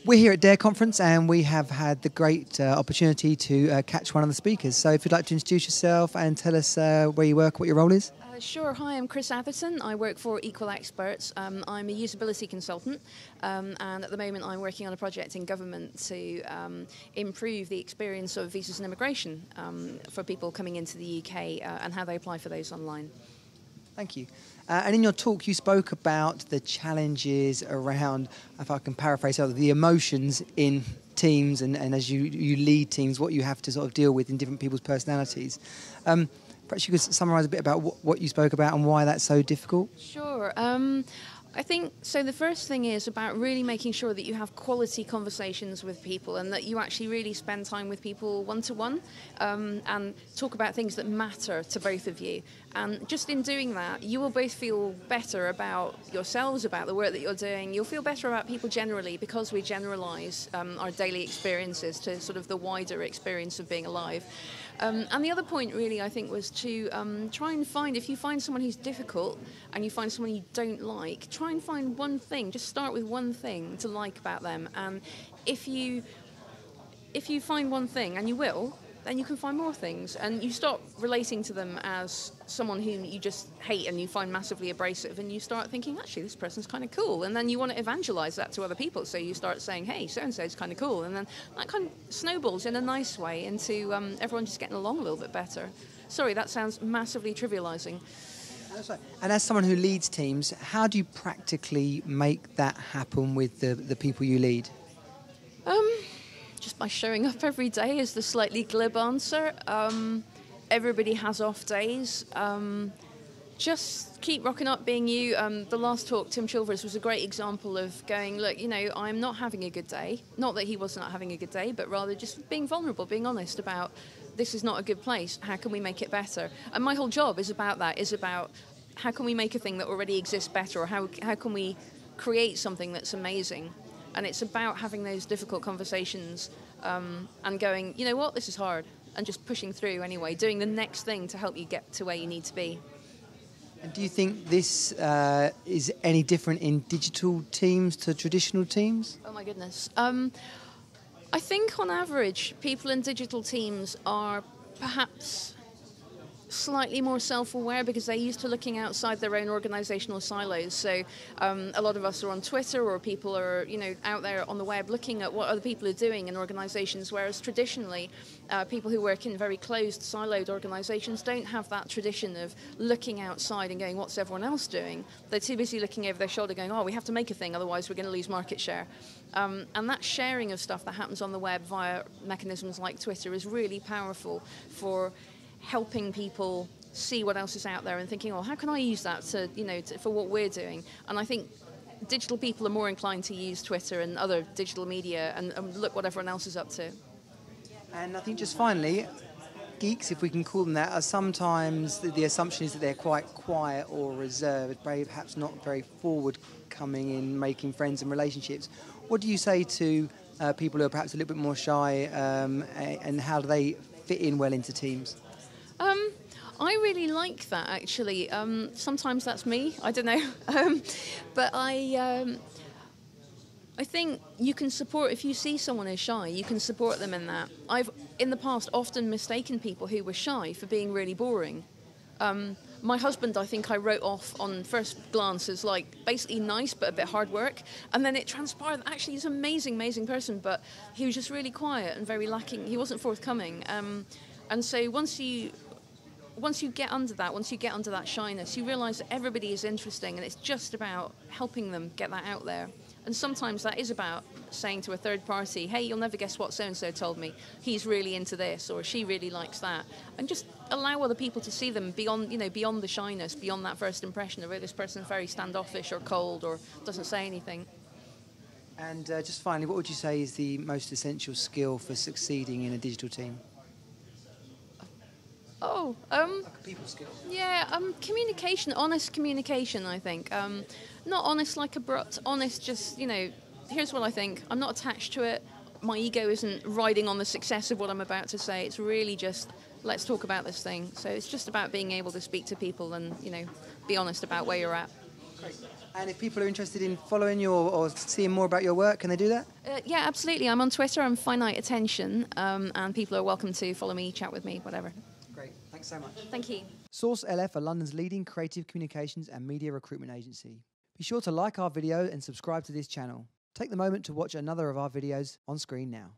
We're here at Dare Conference and we have had the great opportunity to catch one of the speakers. So if you'd like to introduce yourself and tell us where you work, what your role is. Sure. Hi, I'm Chris Atherton. I work for Equal Experts. I'm a usability consultant, and at the moment I'm working on a project in government to improve the experience of visas and immigration for people coming into the UK and how they apply for those online. Thank you. And in your talk, you spoke about the challenges around, if I can paraphrase, the emotions in teams and as you lead teams, what you have to sort of deal with in different people's personalities. Perhaps you could summarise a bit about what you spoke about and why that's so difficult? Sure. I think, so the first thing is about really making sure that you have quality conversations with people and that you actually really spend time with people one-to-one and talk about things that matter to both of you. And just in doing that, you will both feel better about yourselves, about the work that you're doing. You'll feel better about people generally because we generalise our daily experiences to sort of the wider experience of being alive. And the other point really, I think, was to try and find, if you find someone who's difficult and you find someone you don't like, try and find one thing, just start with one thing to like about them. And if you find one thing, and you will, then you can find more things. And you stop relating to them as someone whom you just hate and you find massively abrasive, and you start thinking, actually, this person's kind of cool. And then you want to evangelize that to other people. So you start saying, hey, so-and-so is kind of cool. And then that kind of snowballs in a nice way into everyone just getting along a little bit better. Sorry, that sounds massively trivializing. That's right. And as someone who leads teams, how do you practically make that happen with the people you lead? Just by showing up every day is the slightly glib answer. Everybody has off days. Just keep rocking up being you. The last talk, Tim Chilvers, was a great example of going, look, I'm not having a good day. Not that he was not having a good day, but rather just being vulnerable, being honest about this is not a good place. How can we make it better? And my whole job is about that, is about how can we make a thing that already exists better, or how can we create something that's amazing? And it's about having those difficult conversations and going, you know what, this is hard, and just pushing through anyway, doing the next thing to help you get to where you need to be. And do you think this is any different in digital teams to traditional teams? Oh my goodness. I think on average, people in digital teams are perhaps slightly more self-aware because they're used to looking outside their own organizational silos. So a lot of us are on Twitter, or people are out there on the web looking at what other people are doing in organizations, whereas traditionally people who work in very closed, siloed organizations don't have that tradition of looking outside and going, what's everyone else doing? They're too busy looking over their shoulder going, oh, we have to make a thing, otherwise we're going to lose market share. And that sharing of stuff that happens on the web via mechanisms like Twitter is really powerful for helping people see what else is out there and thinking, oh, how can I use that for what we're doing? And I think digital people are more inclined to use Twitter and other digital media and look what everyone else is up to. And I think just finally, geeks, if we can call them that, are sometimes the assumption is that they're quite quiet or reserved, perhaps not very forward-coming in making friends and relationships. What do you say to people who are perhaps a little bit more shy, and how do they fit in well into teams? I really like that, actually. Sometimes that's me, I don't know. But I think you can support, if you see someone is shy, you can support them in that. I've, in the past, often mistaken people who were shy for being really boring. My husband, I think I wrote off on first glance as basically nice but a bit hard work, and then it transpired that actually he's an amazing person, but he was just really quiet and very lacking. He wasn't forthcoming. And so once you get under that shyness, you realise that everybody is interesting, and it's just about helping them get that out there. And sometimes that is about saying to a third party, hey, you'll never guess what so-and-so told me. He's really into this, or she really likes that. And just allow other people to see them beyond the shyness, beyond that first impression of, oh, this person's very standoffish or cold or doesn't say anything. And just finally, what would you say is the most essential skill for succeeding in a digital team? Oh, like a people skill. Yeah, communication, honest communication, I think. Not honest like abrupt, honest just, here's what I think. I'm not attached to it. My ego isn't riding on the success of what I'm about to say. It's really just, let's talk about this thing. So it's just about being able to speak to people and, be honest about where you're at. Great. And if people are interested in following you or seeing more about your work, can they do that? Yeah, absolutely. I'm on Twitter. I'm Finite Attention, and people are welcome to follow me, chat with me, whatever. Great. Thanks so much. Thank you. Source LF are London's leading creative communications and media recruitment agency. Be sure to like our video and subscribe to this channel. Take the moment to watch another of our videos on screen now.